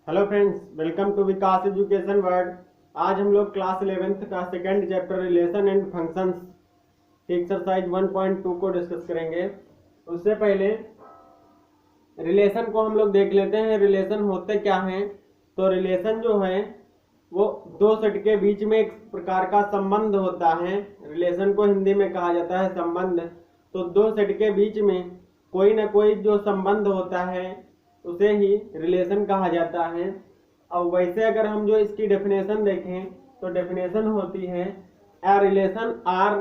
Hello friends, welcome to Vikas education world. आज हम लोग क्लास 11th का second chapter relation and functions की एक्सरसाइज 1.2 को डिस्कस करेंगे। उससे पहले रिलेशन को हम लोग देख लेते हैं। रिलेशन होते क्या हैं? तो रिलेशन जो है वो दो सेट के बीच में एक प्रकार का संबंध होता है। रिलेशन को हिंदी में कहा जाता है संबंध। तो दो सेट के बीच में कोई ना कोई जो संबंध होता है उसे ही रिलेशन कहा जाता है। अब वैसे अगर हम जो इसकी डेफिनेशन देखें तो डेफिनेशन होती है a relation R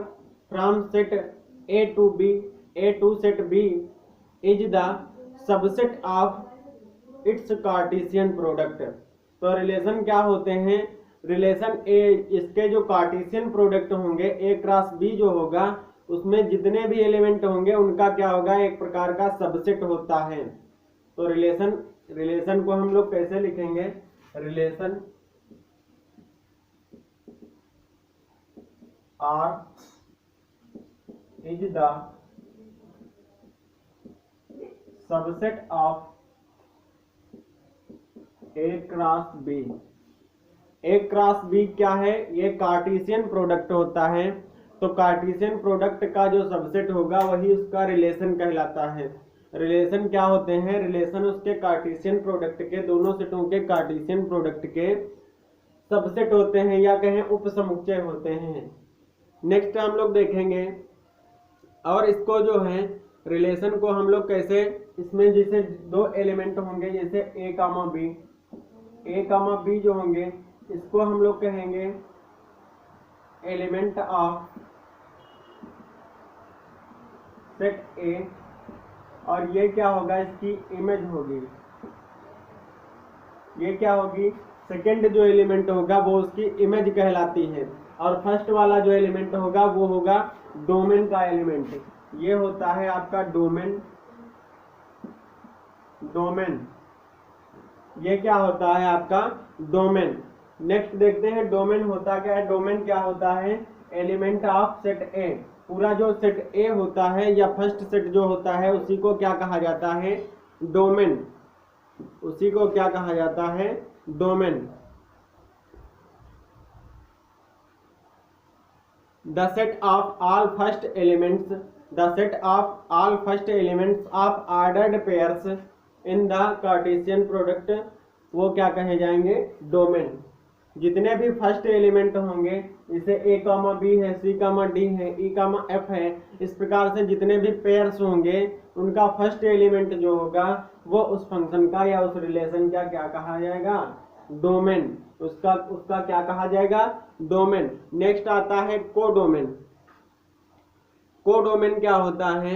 from set A to set B is the subset of its Cartesian product. तो रिलेशन क्या होते हैं? रिलेशन ए, इसके जो कार्टेशियन प्रोडक्ट होंगे ए क्रॉस बी जो होगा उसमें जितने भी एलिमेंट होंगे उनका क्या होगा, एक प्रकार का सबसेट होता है। तो रिलेशन को हम लोग कैसे लिखेंगे? Relation R is the subset of A cross B. A cross B क्या है? ये कार्टेशियन प्रोडक्ट होता है। तो कार्टेशियन प्रोडक्ट का जो सबसेट होगा वही उसका रिलेशन कहलाता है। रिलेशन क्या होते हैं? रिलेशन उसके कार्टेशियन प्रोडक्ट के, दोनों सेटों के कार्टेशियन प्रोडक्ट के सबसेट होते हैं या कहें उपसमुच्चय होते हैं। नेक्स्ट हम लोग देखेंगे। और इसको जो है रिलेशन को हम लोग कैसे, इसमें जैसे दो एलिमेंट होंगे जैसे ए कामा बी जो होंगे इसको हम लोग कहेंगे एलिमेंट ऑफ सेट ए। और ये क्या होगा? इसकी इमेज होगी। ये क्या होगी? सेकंड जो एलिमेंट होगा वो उसकी इमेज कहलाती है। और फर्स्ट वाला जो एलिमेंट होगा वो होगा डोमेन का एलिमेंट। ये होता है आपका डोमेन। ये क्या होता है आपका? डोमेन। नेक्स्ट देखते हैं डोमेन होता क्या है। डोमेन क्या होता है? एलिमेंट ऑफ सेट ए। पूरा जो सेट ए होता है या फर्स्ट सेट जो होता है उसी को क्या कहा जाता है? डोमेन। उसी को क्या कहा जाता है? Domain. The set of all first elements of ordered pairs in the Cartesian product, वो क्या कहे जाएंगे? डोमेन। जितने भी फर्स्ट एलिमेंट होंगे जैसे ए कामा बी है, सी कामा डी है, ई कामा एफ है, इस प्रकार से जितने भी पेयर्स होंगे उनका फर्स्ट एलिमेंट जो होगा वो उस फंक्शन का या उस रिलेशन का क्या कहा जाएगा? डोमेन। उसका क्या कहा जाएगा? डोमेन। नेक्स्ट आता है कोडोमेन। कोडोमेन क्या होता है?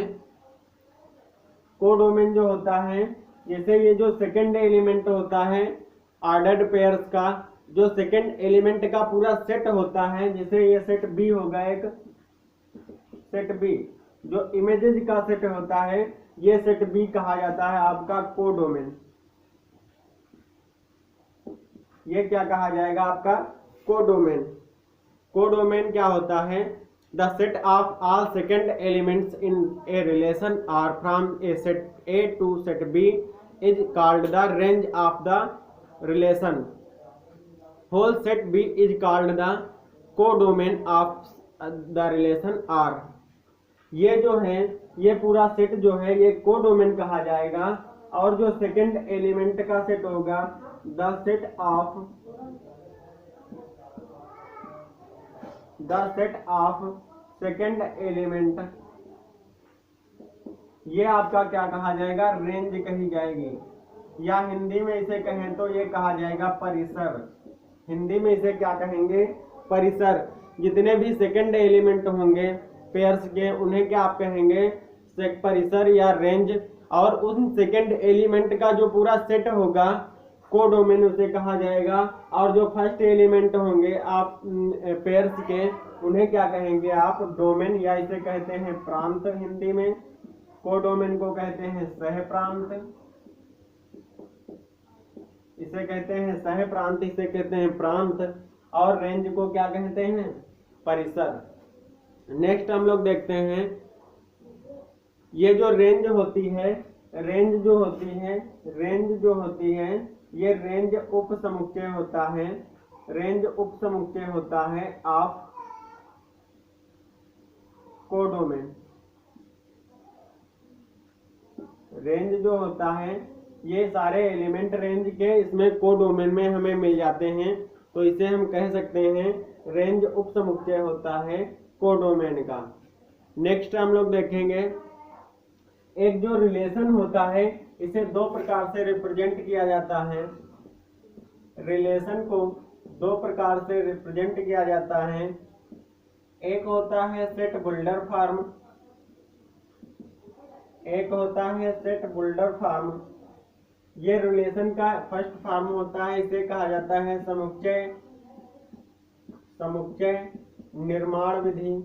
कोडोमेन जो होता है जैसे ये जो सेकंड एलिमेंट होता है ऑर्डर्ड पेयर्स का, जो सेकंड एलिमेंट का पूरा सेट होता है, जैसे ये सेट बी होगा, एक सेट बी जो इमेजेस का सेट होता है, ये सेट बी कहा जाता है आपका कोडोमेन। ये क्या कहा जाएगा आपका? कोडोमेन। कोडोमेन क्या होता है? The set of all second elements in a relation R from a set A to set B is called the range of the relation. Whole set B is called the codomain of the relation R. ये जो है, ये पूरा set जो है ये codomain कहा जाएगा। और जो सेकंड एलिमेंट का सेट होगा the set of second element, ये आपका क्या कहा जाएगा? रेंज कही जाएगी। या हिंदी में इसे कहें तो ये कहा जाएगा परिसर। हिंदी में इसे क्या कहेंगे? परिसर। जितने भी सेकंड एलिमेंट होंगे पेयर्स के उन्हें क्या आप कहेंगे? परिसर या रेंज। और उन सेकंड एलिमेंट का जो पूरा सेट होगा कोडोमेन उसे कहा जाएगा। और जो फर्स्ट एलिमेंट होंगे आप पेयर्स के उन्हें क्या कहेंगे आप? डोमेन, या इसे कहते हैं प्रांत हिंदी में। कोडोमेन को कहते हैं सह प्रांत, इसे कहते हैं सह प्रांत, इसे कहते हैं प्रांत। और रेंज को क्या कहते हैं? परिसर। नेक्स्ट हम लोग देखते हैं ये जो रेंज होती है, रेंज जो होती है ये रेंज उप समुच्चय होता है, रेंज उप समुच्चय होता है ऑफ कोडोमेन। रेंज जो होता है ये सारे एलिमेंट रेंज के इसमें कोडोमेन में हमें मिल जाते हैं, तो इसे हम कह सकते हैं रेंज उप समुच्चय होता है कोडोमेन का। नेक्स्ट हम लोग देखेंगे एक जो रिलेशन होता है इसे दो प्रकार से रिप्रेजेंट किया जाता है। रिलेशन को दो प्रकार से रिप्रेजेंट किया जाता है। एक होता है सेट बुल्डर फॉर्म, एक होता है सेट बुल्डर फॉर्म। ये रिलेशन का फर्स्ट फॉर्म होता है, इसे कहा जाता है समुच्चय समुच्चय निर्माण विधि,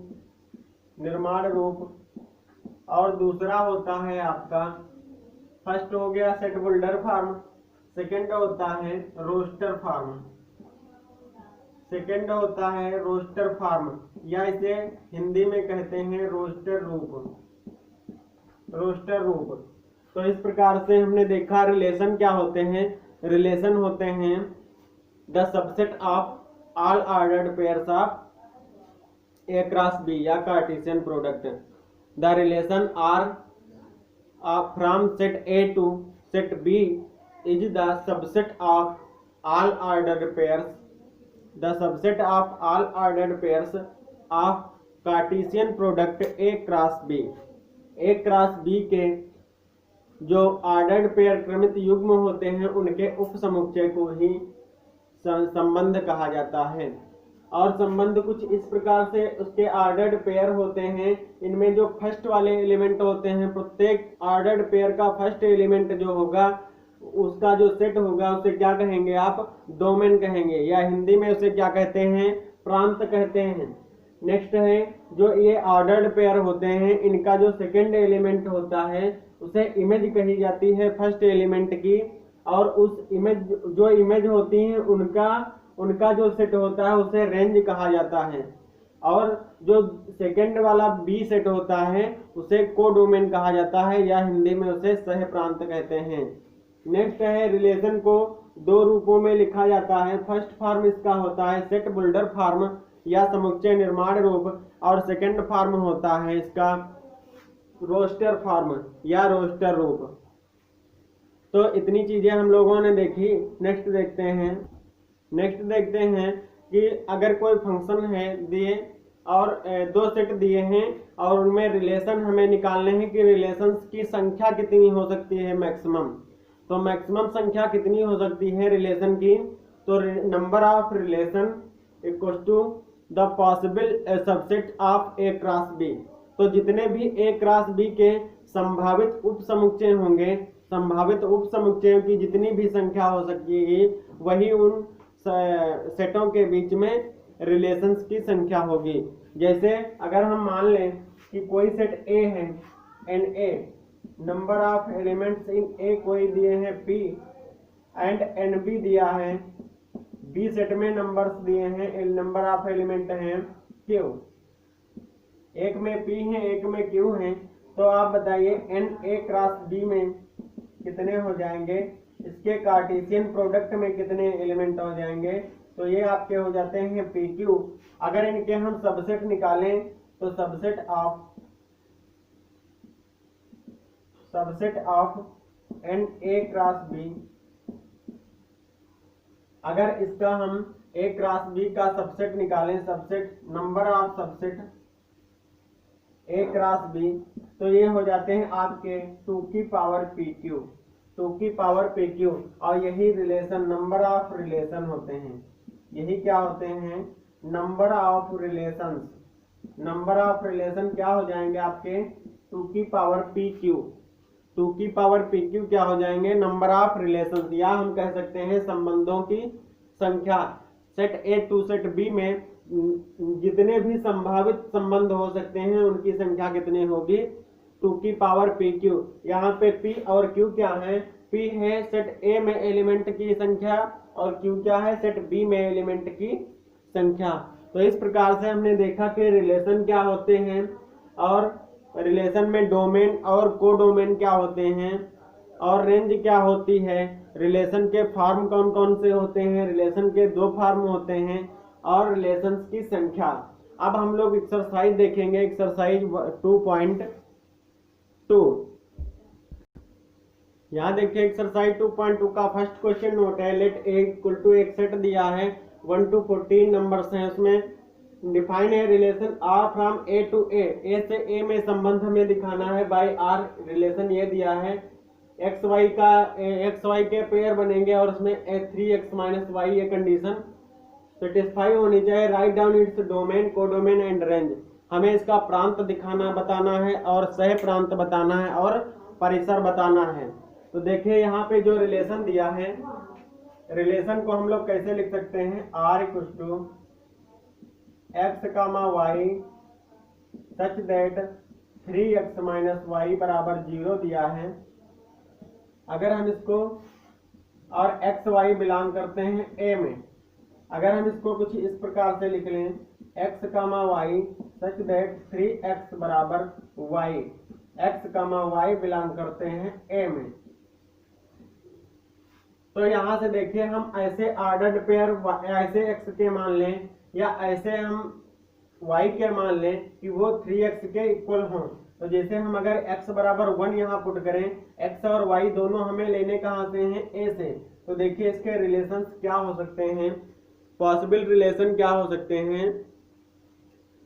निर्माण रूप। और दूसरा होता है आपका, फर्स्ट हो गया सेट बुल्डर फॉर्म, सेकंड होता है रोस्टर फॉर्म, सेकंड होता है रोस्टर फॉर्म, या इसे हिंदी में कहते हैं रोस्टर रूप, रोस्टर रूप। तो इस प्रकार से हमने देखा रिलेशन क्या होते हैं। रिलेशन होते हैं the subset of all ordered pairs of A cross B या Cartesian product. The relation R from set A to set B is the subset of all ordered pairs, the subset of all ordered pairs of Cartesian product A cross B. A cross B के जो ordered pair क्रमित युग्म होते हैं उनके उप समुच्चय को ही संबंध कहा जाता है। और संबंध कुछ इस प्रकार से उसके ऑर्डर्ड पेयर होते हैं, इनमें जो फर्स्ट वाले एलिमेंट होते हैं, प्रत्येक ऑर्डर्ड पेयर का फर्स्ट एलिमेंट जो होगा उसका जो सेट होगा उसे क्या कहेंगे आप, डोमेन कहेंगे, या हिंदी में उसे क्या कहते हैं, प्रांत कहते हैं। नेक्स्ट है जो ये ऑर्डर्ड पेयर होते हैं इनका जो सेकंड एलिमेंट होता है उसे इमेज कही जाती है फर्स्ट एलिमेंट की, और उस इमेज जो इमेज होती हैं उनका जो सेट होता है उसे रेंज कहा जाता है। और जो सेकंड वाला बी सेट होता है उसे कोडोमेन कहा जाता है, या हिंदी में उसे सह प्रांत कहते हैं। नेक्स्ट है रिलेशन को दो रूपों में लिखा जाता है। फर्स्ट फॉर्म इसका होता है सेट बुल्डर फॉर्म या समुच्चय निर्माण रूप, और सेकंड फॉर्म होता है इसका रोस्टर फॉर्म या रोस्टर रूप। तो इतनी चीजें हम लोगों ने देखी। नेक्स्ट देखते हैं कि अगर कोई फंक्शन है दिए और दो सेट दिए हैं और उनमें रिलेशन हमें निकालने हैं कि रिलेशंस की संख्या कितनी हो सकती है मैक्सिमम। तो मैक्सिमम संख्या कितनी हो सकती है रिलेशन की, तो number of relation equal to the possible subset of A cross B. तो जितने भी ए क्रॉस बी के संभावित उप समुच्चय होंगे, संभावित उप समुच्चयों की जितनी भी संख्या हो सकेगी वही उन सेटों के बीच में रिलेशंस की संख्या होगी। जैसे अगर हम मान लें कि कोई सेट ए है and A, number of elements in A कोई दिए हैं p एंड एन बी दिया है, बी सेट में नंबर्स दिए हैं, नंबर ऑफ एलिमेंट हैं q, एक में p है एक में q है। तो आप बताइए एन ए क्रॉस बी में कितने हो जाएंगे, इसके कार्टेशियन प्रोडक्ट में कितने एलिमेंट हो जाएंगे। तो ये आपके हो जाते हैं पी क्यू। अगर इनके हम सबसेट निकालें तो subset of n A cross B, अगर इसका हम ए क्रॉस बी का सबसेट निकालें, subset number of subset A cross B, तो ये हो जाते हैं आपके 2 की पावर पी क्यू, 2 की पावर पी क्यू। और यही रिलेशन नंबर ऑफ रिलेशन होते हैं, यही क्या होते हैं, number of relations. Number of relation क्या हो जाएंगे आपके 2 की पावर पी क्यू, 2 की पावर पी क्यू क्या हो जाएंगे, नंबर ऑफ रिलेशंस, या हम कह सकते हैं संबंधों की संख्या। Set A to set B में जितने भी संभावित संबंध हो सकते हैं उनकी संख्या कितनी होगी, 2 की पावर पी क्यू। यहाँ पे p और q क्या है, p है सेट a में एलिमेंट की संख्या और q क्या है, सेट b में एलिमेंट की संख्या। तो इस प्रकार से हमने देखा कि रिलेशन क्या होते हैं और रिलेशन में डोमेन और कोडोमेन क्या होते हैं, और रेंज क्या होती है, रिलेशन के फॉर्म कौन कौन से होते हैं, रिलेशन के 2 फॉर्म होते हैं, और रिलेशंस की संख्या। अब हम लोग एक्सरसाइज देखेंगे, एक्सरसाइज 2.2। यहाँ देखिए एक्सरसाइज 2.2 का फर्स्ट क्वेश्चन नोट है। लेट ए इक्वल टू एक सेट दिया है 1 to 14 नंबर्स हैं, उसमें डिफाइन है relation R from A to A से ए में संबंध हमें दिखाना है बाय आर। रिलेशन ये दिया है एक्स वाई के पेयर बनेंगे और उसमें 3x माइनस वाई ये कंडीशन सेटिस्फाई होनी चाहिए। Write down its domain, codomain and range. हमें इसका प्रांत दिखाना बताना है और सह प्रांत बताना है और परिसर बताना है। तो देखिए यहाँ पे जो रिलेशन दिया है, रिलेशन को हम लोग कैसे लिख सकते हैं, r equal to x comma y such that 3x minus y बराबर 0 दिया है। अगर हम इसको, और एक्स वाई बिलोंग करते हैं ए में, अगर हम इसको कुछ इस प्रकार से लिख लें, x comma y such that 3x बराबर y, x comma y belong करते हैं ए में। तो यहाँ से देखिए हम ऐसे ऑर्डर्ड पेयर ऐसे x के मान लें या ऐसे हम y के मान लें कि वो 3x के इक्वल हों। तो जैसे हम अगर x बराबर 1 यहाँ पुट करें, x और y दोनों हमें लेने कहाँ से हैं, a से। तो देखिए इसके रिलेशंस क्या हो सकते हैं, पॉसिबल रिलेशन क्या हो सकते हैं।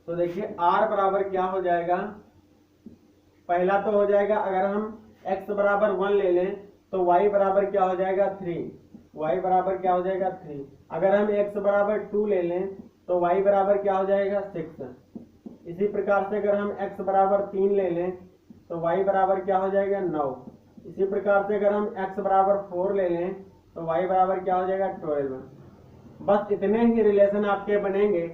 तो देखिए r बराबर क्या हो जाएगा, पहला तो हो जाएगा अगर हम x बराबर 1 ले लें तो y बराबर क्या हो जाएगा 3, y बराबर क्या हो जाएगा 3। अगर हम x बराबर 2 ले लें तो y बराबर क्या हो जाएगा 6। इसी प्रकार से अगर हम x बराबर 3 ले लें तो y बराबर क्या हो जाएगा 9। इसी प्रकार से अगर हम x बराबर 4 ले लें तो y बराबर क्या हो जाएगा 12। बस इतने ही रिलेशन आपके बनेंगे,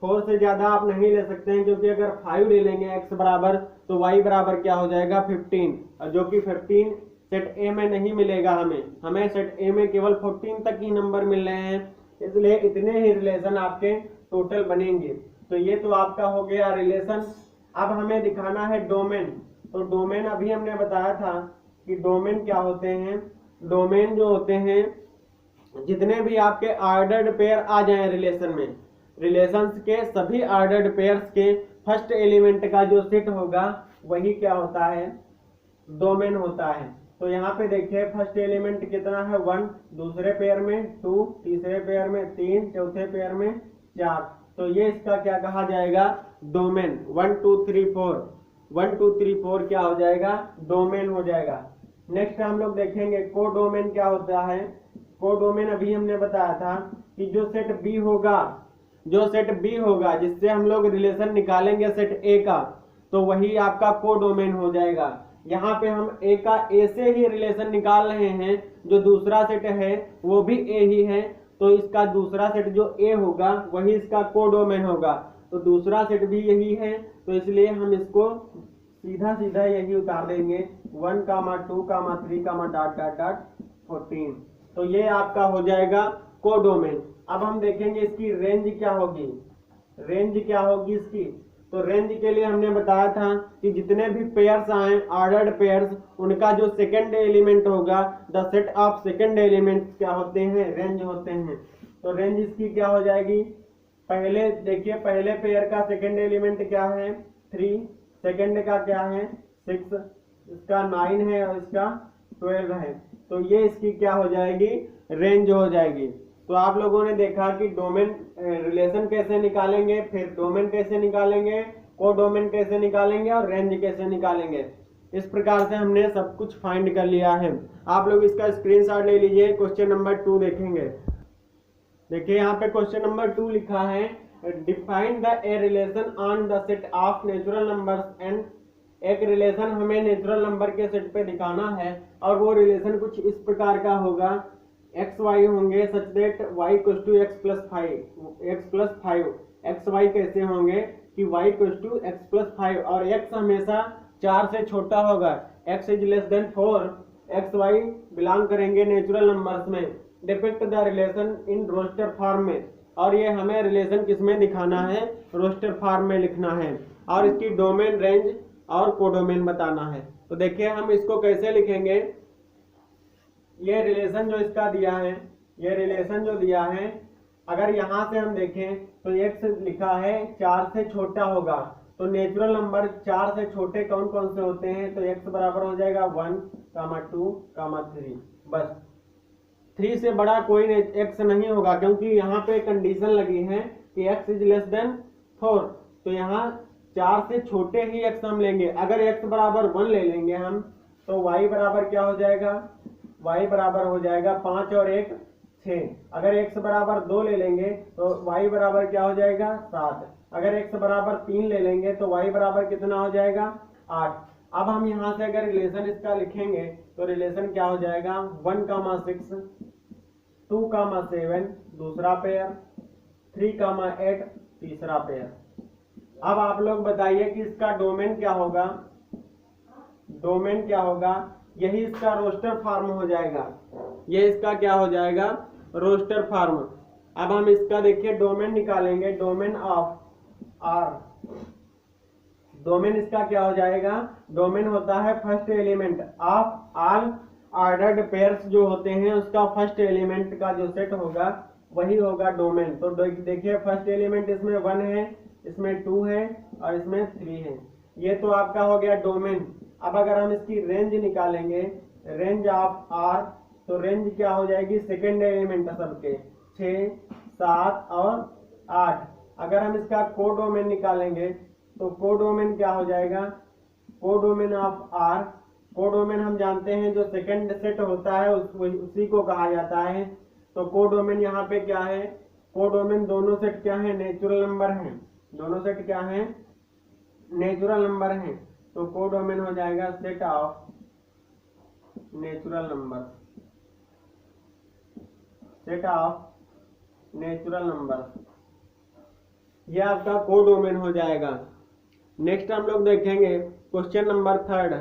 4 से ज्यादा आप नहीं ले सकते हैं, क्योंकि अगर 5 ले लेंगे x बराबर तो y बराबर क्या हो जाएगा 15, और जो कि 15 सेट ए में नहीं मिलेगा। हमें सेट ए में केवल 14 तक ही नंबर मिल रहे हैं, इसलिए इतने ही रिलेशन आपके टोटल बनेंगे। तो ये तो आपका हो गया रिलेशन। अब हमें दिखाना है डोमेन। तो डोमेन अभी हमने बताया था कि डोमेन क्या होते हैं। डोमेन जो होते हैं, जितने भी आपके ऑर्डर्ड पेयर आ जाएं रिलेशन में, रिलेशंस के सभी ऑर्डर्ड पेयर्स के फर्स्ट एलिमेंट का जो सेट होगा वही क्या होता है, डोमेन होता है। तो यहाँ पे देखिए फर्स्ट एलिमेंट कितना है 1, दूसरे पेयर में 2, तीसरे पेयर में 3, चौथे पेयर में 4। तो ये इसका क्या कहा जाएगा, डोमेन। 1 2 3 4, 1 2 3 4 क्या हो जाएगा, डोमेन हो जाएगा। नेक्स्ट हम लोग देखेंगे कोडोमेन क्या होता है। कोडोमेन अभी हमने बताया था कि जो सेट बी होगा जिससे हम लोग रिलेशन निकालेंगे सेट ए का, तो वही आपका कोडोमेन हो जाएगा। यहाँ पे हम ए का ए से ही रिलेशन निकाल रहे हैं, जो दूसरा सेट है वो भी ए ही है, तो इसका दूसरा सेट जो ए होगा वही इसका कोडोमेन होगा। तो दूसरा सेट भी यही है, तो इसलिए हम इसको सीधा सीधा यही उतार देंगे 1, 2, 3, डॉट डॉट डॉट 14। तो ये आपका हो जाएगा कोडोमेन। अब हम देखेंगे इसकी रेंज क्या होगी। रेंज क्या होगी इसकी, तो रेंज के लिए हमने बताया था कि जितने भी पेयर्स आए ऑर्डर्ड पेयर्स, उनका जो सेकंड एलिमेंट होगा, the set of second elements क्या होते हैं, रेंज होते हैं। तो रेंज इसकी क्या हो जाएगी, पहले देखिए पहले पेयर का सेकंड एलिमेंट क्या है 3, सेकंड का क्या है 6, इसका 9 है और इसका 12 है। तो ये इसकी क्या हो जाएगी, रेंज हो जाएगी। तो आप लोगों ने देखा कि डोमेन रिलेशन कैसे निकालेंगे, फिर डोमेन कैसे निकालेंगे, कोडोमेन कैसे निकालेंगे और रेंज कैसे निकालेंगे। इस प्रकार से हमने सब कुछ फाइंड कर लिया है। आप लोग इसका स्क्रीनशॉट ले लीजिए। क्वेश्चन नंबर 2 देखेंगे। देखिए यहाँ पे क्वेश्चन नंबर 2 लिखा है, define the a relation on the set of natural numbers and. एक रिलेशन हमें नेचुरल नंबर के सेट पे दिखाना है और वो रिलेशन कुछ इस प्रकार का होगा, एक्स वाई होंगे such that y equals to x plus 5। X y कैसे होंगे कि y equals to x plus 5 और एक्स हमेशा 4 से छोटा होगा, x is less than 4। X y belong करेंगे नेचुरल नंबर्स में। Depict the relation in roster form में, और ये हमें रिलेशन किस में दिखाना है, रोस्टर फॉर्म में लिखना है, और इसकी डोमेन, रेंज और कोडोमेन बताना है। तो देखिए हम इसको कैसे लिखेंगे। ये रिलेशन जो इसका दिया है, ये रिलेशन जो दिया है, अगर यहाँ से हम देखें तो x लिखा है 4 से छोटा होगा, तो नेचुरल नंबर 4 से छोटे कौन कौन से होते हैं, तो x बराबर हो जाएगा 1, 2, 3। बस 3 से बड़ा कोई x नहीं होगा, क्योंकि यहाँ पे कंडीशन लगी है कि x इज लेस देन 4, तो यहाँ 4 से छोटे ही x हम लेंगे। अगर x बराबर 1 ले लेंगे हम, तो y बराबर क्या हो जाएगा, y बराबर हो जाएगा 5 और 1 6। अगर x बराबर 2 ले लेंगे तो y बराबर क्या हो जाएगा 7। अगर x बराबर 3 ले लेंगे तो y बराबर कितना हो जाएगा 8। अब हम यहाँ से अगर रिलेशन इसका लिखेंगे तो रिलेशन क्या हो जाएगा 1, 6, 2, 7 दूसरा पेयर, 3, 8 तीसरा पेयर। अब आप लोग बताइए कि इसका डोमेन क्या होगा, डोमेन क्या होगा, यही इसका रोस्टर फॉर्म हो जाएगा, ये इसका क्या हो जाएगा रोस्टर फॉर्म। अब हम इसका देखिए डोमेन निकालेंगे, डोमेन ऑफ आर, डोमेन इसका क्या हो जाएगा, डोमेन होता है first element of all ordered pairs जो होते हैं उसका फर्स्ट एलिमेंट का जो सेट होगा वही होगा डोमेन। तो देखिए फर्स्ट एलिमेंट इसमें 1 है, इसमें 2 है और इसमें 3 है, ये तो आपका हो गया डोमेन। अब अगर हम इसकी रेंज निकालेंगे, रेंज ऑफ आर, तो रेंज क्या हो जाएगी सेकेंड एलिमेंट सबके 6, 7 और 8। अगर हम इसका कोडोमेन निकालेंगे तो कोडोमेन क्या हो जाएगा, कोडोमेन ऑफ आर, कोडोमेन हम जानते हैं जो सेकेंड सेट होता है उसी को कहा जाता है। तो कोडोमेन यहाँ पे क्या है, कोडोमेन दोनों सेट क्या है नेचुरल नंबर हैं, दोनों सेट क्या है नेचुरल नंबर हैं, तो कोडोमेन हो जाएगा set of natural number, set of natural number, यह आपका कोडोमेन हो जाएगा। नेक्स्ट हम लोग देखेंगे क्वेश्चन नंबर 3।